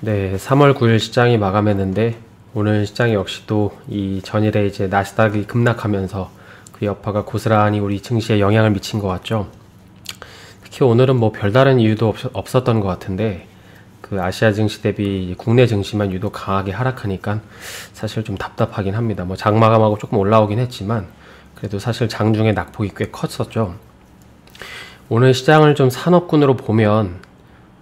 네, 3월 9일 시장이 마감했는데 오늘 시장 역시도 이 전일에 이제 나스닥이 급락하면서 그 여파가 고스란히 우리 증시에 영향을 미친 것 같죠. 특히 오늘은 뭐 별다른 이유도 없었던 것 같은데 그 아시아 증시 대비 국내 증시만 유독 강하게 하락하니까 사실 좀 답답하긴 합니다. 뭐 장마감하고 조금 올라오긴 했지만 그래도 사실 장중에 낙폭이 꽤 컸었죠. 오늘 시장을 좀 산업군으로 보면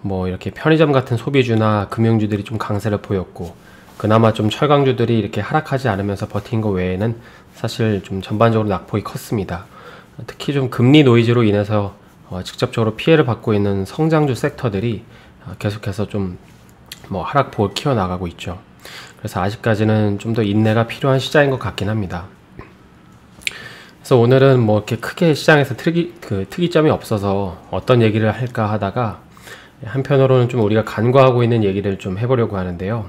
뭐 이렇게 편의점 같은 소비주나 금융주들이 좀 강세를 보였고, 그나마 좀 철강주들이 이렇게 하락하지 않으면서 버틴 것 외에는 사실 좀 전반적으로 낙폭이 컸습니다. 특히 좀 금리 노이즈로 인해서 직접적으로 피해를 받고 있는 성장주 섹터들이 계속해서 좀 뭐 하락폭을 키워나가고 있죠. 그래서 아직까지는 좀 더 인내가 필요한 시장인 것 같긴 합니다. 그래서 오늘은 뭐 이렇게 크게 시장에서 특이점이 없어서 어떤 얘기를 할까 하다가 한편으로는 좀 우리가 간과하고 있는 얘기를 좀 해보려고 하는데요.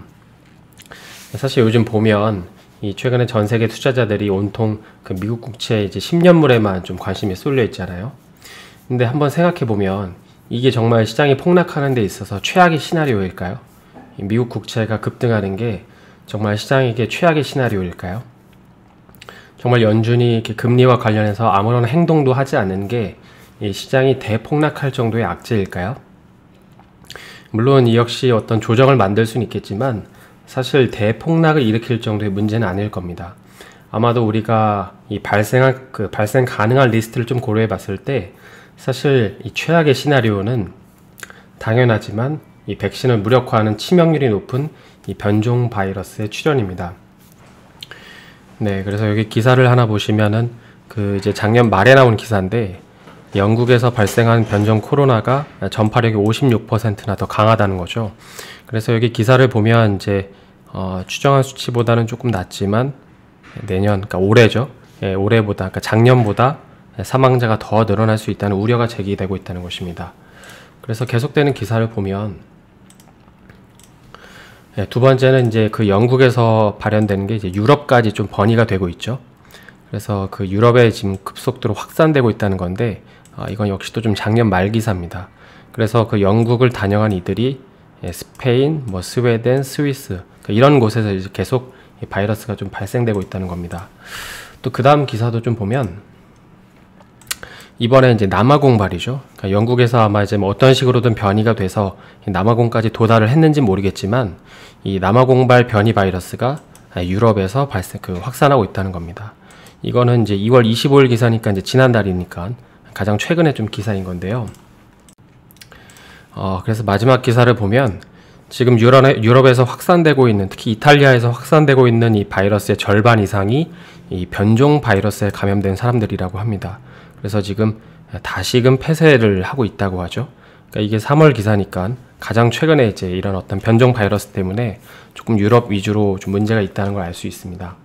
사실 요즘 보면 이 최근에 전 세계 투자자들이 온통 그 미국 국채 이제 10년물에만 좀 관심이 쏠려 있잖아요. 근데 한번 생각해 보면 이게 정말 시장이 폭락하는 데 있어서 최악의 시나리오일까요? 이 미국 국채가 급등하는 게 정말 시장에게 최악의 시나리오일까요? 정말 연준이 이렇게 금리와 관련해서 아무런 행동도 하지 않는 게 이 시장이 대폭락할 정도의 악재일까요? 물론 이 역시 어떤 조정을 만들 수는 있겠지만 사실 대폭락을 일으킬 정도의 문제는 아닐 겁니다. 아마도 우리가 이 발생 가능한 리스트를 좀 고려해 봤을 때 사실 이 최악의 시나리오는 당연하지만 이 백신을 무력화하는 치명률이 높은 이 변종 바이러스의 출현입니다. 네, 그래서 여기 기사를 하나 보시면은 그 이제 작년 말에 나온 기사인데 영국에서 발생한 변종 코로나가 전파력이 56%나 더 강하다는 거죠. 그래서 여기 기사를 보면 이제 추정한 수치보다는 조금 낮지만 내년, 그러니까 올해죠. 예, 올해보다, 그러니까 작년보다 사망자가 더 늘어날 수 있다는 우려가 제기되고 있다는 것입니다. 그래서 계속되는 기사를 보면 예, 두 번째는 이제 그 영국에서 발현된 게 이제 유럽까지 좀 번의가 되고 있죠. 그래서 그 유럽에 지금 급속도로 확산되고 있다는 건데 이건 역시도 좀 작년 말 기사입니다. 그래서 그 영국을 단영한 이들이 스페인, 뭐 스웨덴, 스위스 이런 곳에서 이제 계속 이 바이러스가 좀 발생되고 있다는 겁니다. 또 그 다음 기사도 좀 보면 이번에 이제 남아공발이죠. 그러니까 영국에서 아마 이제 뭐 어떤 식으로든 변이가 돼서 남아공까지 도달을 했는지 모르겠지만 이 남아공발 변이 바이러스가 유럽에서 확산하고 있다는 겁니다. 이거는 이제 2월 25일 기사니까 이제 지난달이니까 가장 최근에 좀 기사인 건데요. 그래서 마지막 기사를 보면 지금 유럽에서 확산되고 있는, 특히 이탈리아에서 확산되고 있는 이 바이러스의 절반 이상이 이 변종 바이러스에 감염된 사람들이라고 합니다. 그래서 지금 다시금 폐쇄를 하고 있다고 하죠. 그러니까 이게 3월 기사니까 가장 최근에 이제 이런 어떤 변종 바이러스 때문에 조금 유럽 위주로 좀 문제가 있다는 걸 알 수 있습니다.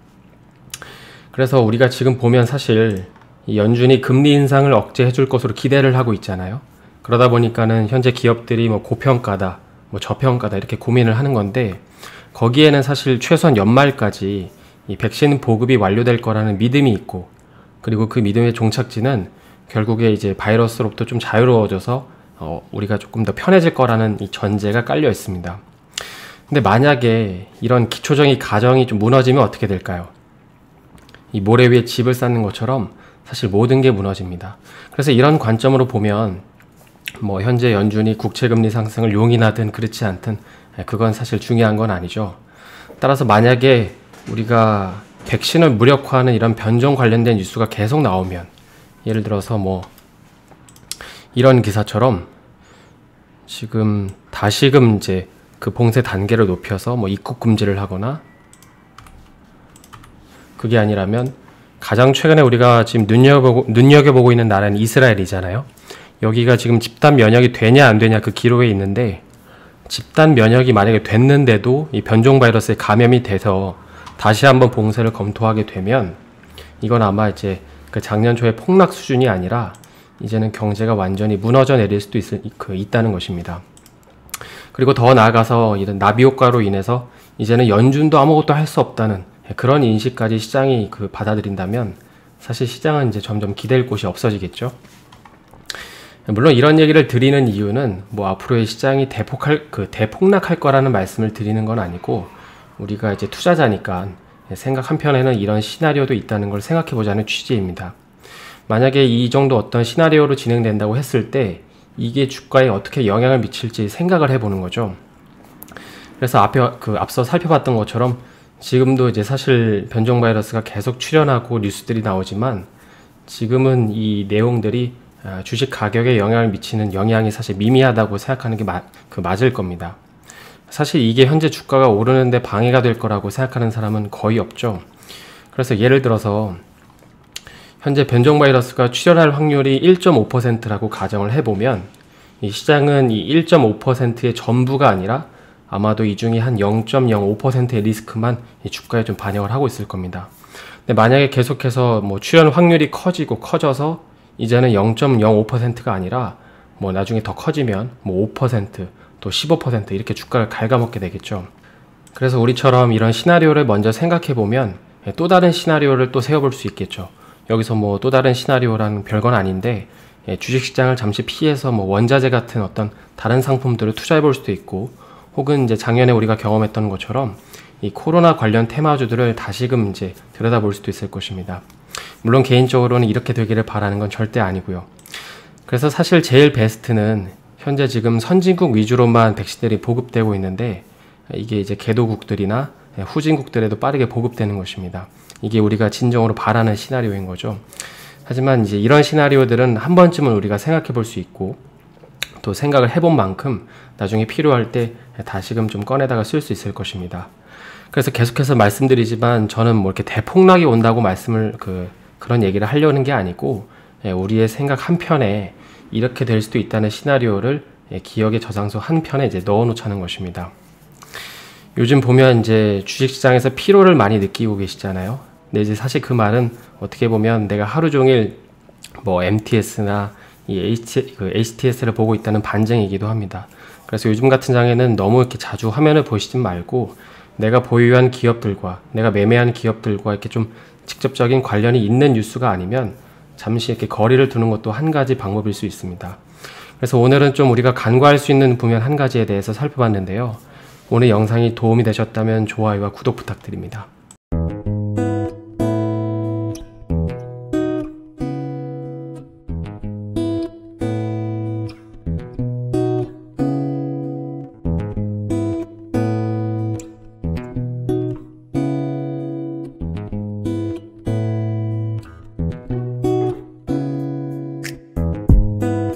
그래서 우리가 지금 보면 사실 이 연준이 금리 인상을 억제해 줄 것으로 기대를 하고 있잖아요. 그러다 보니까는 현재 기업들이 뭐 고평가다, 뭐 저평가다 이렇게 고민을 하는 건데 거기에는 사실 최소한 연말까지 이 백신 보급이 완료될 거라는 믿음이 있고, 그리고 그 믿음의 종착지는 결국에 이제 바이러스로부터 좀 자유로워져서 우리가 조금 더 편해질 거라는 이 전제가 깔려 있습니다. 근데 만약에 이런 기초적인 가정이 좀 무너지면 어떻게 될까요? 이 모래 위에 집을 쌓는 것처럼 사실 모든 게 무너집니다. 그래서 이런 관점으로 보면 뭐 현재 연준이 국채금리 상승을 용인하든 그렇지 않든 그건 사실 중요한 건 아니죠. 따라서 만약에 우리가 백신을 무력화하는 이런 변종 관련된 뉴스가 계속 나오면, 예를 들어서 뭐 이런 기사처럼 지금 다시금 이제 그 봉쇄 단계를 높여서 뭐 입국 금지를 하거나, 그게 아니라면 가장 최근에 우리가 지금 눈여겨보고 있는 나라는 이스라엘이잖아요. 여기가 지금 집단 면역이 되냐 안 되냐 그 기로에 있는데, 집단 면역이 만약에 됐는데도 이 변종 바이러스에 감염이 돼서 다시 한번 봉쇄를 검토하게 되면 이건 아마 이제 그 작년 초의 폭락 수준이 아니라 이제는 경제가 완전히 무너져 내릴 수도 있다는 것입니다. 그리고 더 나아가서 이런 나비 효과로 인해서 이제는 연준도 아무것도 할 수 없다는 그런 인식까지 시장이 받아들인다면 사실 시장은 이제 점점 기댈 곳이 없어지겠죠. 물론 이런 얘기를 드리는 이유는 뭐 앞으로의 시장이 대폭락할 거라는 말씀을 드리는 건 아니고, 우리가 이제 투자자니까 생각 한편에는 이런 시나리오도 있다는 걸 생각해 보자는 취지입니다. 만약에 이 정도 어떤 시나리오로 진행된다고 했을 때 이게 주가에 어떻게 영향을 미칠지 생각을 해보는 거죠. 그래서 앞서 살펴봤던 것처럼 지금도 이제 사실 변종 바이러스가 계속 출현하고 뉴스들이 나오지만, 지금은 이 내용들이 주식 가격에 영향을 미치는 영향이 사실 미미하다고 생각하는 게 맞을 겁니다. 사실 이게 현재 주가가 오르는데 방해가 될 거라고 생각하는 사람은 거의 없죠. 그래서 예를 들어서 현재 변종 바이러스가 출현할 확률이 1.5%라고 가정을 해보면, 이 시장은 이 1.5%의 전부가 아니라 아마도 이 중에 한 0.05%의 리스크만 이 주가에 좀 반영을 하고 있을 겁니다. 근데 만약에 계속해서 뭐 출현 확률이 커져서 이제는 0.05%가 아니라 뭐 나중에 더 커지면 뭐 5%, 또 15% 이렇게 주가를 갉아먹게 되겠죠. 그래서 우리처럼 이런 시나리오를 먼저 생각해 보면 또 다른 시나리오를 또 세워볼 수 있겠죠. 여기서 뭐 또 다른 시나리오라는 별건 아닌데, 주식시장을 잠시 피해서 뭐 원자재 같은 어떤 다른 상품들을 투자해 볼 수도 있고, 혹은 이제 작년에 우리가 경험했던 것처럼 이 코로나 관련 테마주들을 다시금 이제 들여다볼 수도 있을 것입니다. 물론 개인적으로는 이렇게 되기를 바라는 건 절대 아니고요. 그래서 사실 제일 베스트는 현재 지금 선진국 위주로만 백신들이 보급되고 있는데, 이게 이제 개도국들이나 후진국들에도 빠르게 보급되는 것입니다. 이게 우리가 진정으로 바라는 시나리오인 거죠. 하지만 이제 이런 시나리오들은 한 번쯤은 우리가 생각해 볼 수 있고, 또 생각을 해본 만큼 나중에 필요할 때 다시금 좀 꺼내다가 쓸 수 있을 것입니다. 그래서 계속해서 말씀드리지만, 저는 뭐 이렇게 대폭락이 온다고 그런 얘기를 하려는 게 아니고, 우리의 생각 한편에 이렇게 될 수도 있다는 시나리오를 기억의 저장소 한편에 이제 넣어 놓자는 것입니다. 요즘 보면 이제 주식시장에서 피로를 많이 느끼고 계시잖아요. 근데 이제 사실 그 말은 어떻게 보면 내가 하루 종일 뭐 MTS나 이 HTS를 보고 있다는 반증이기도 합니다. 그래서 요즘 같은 장에는 너무 이렇게 자주 화면을 보시지 말고, 내가 보유한 기업들과 내가 매매한 기업들과 이렇게 좀 직접적인 관련이 있는 뉴스가 아니면 잠시 이렇게 거리를 두는 것도 한 가지 방법일 수 있습니다. 그래서 오늘은 좀 우리가 간과할 수 있는 부분 한 가지에 대해서 살펴봤는데요. 오늘 영상이 도움이 되셨다면 좋아요와 구독 부탁드립니다.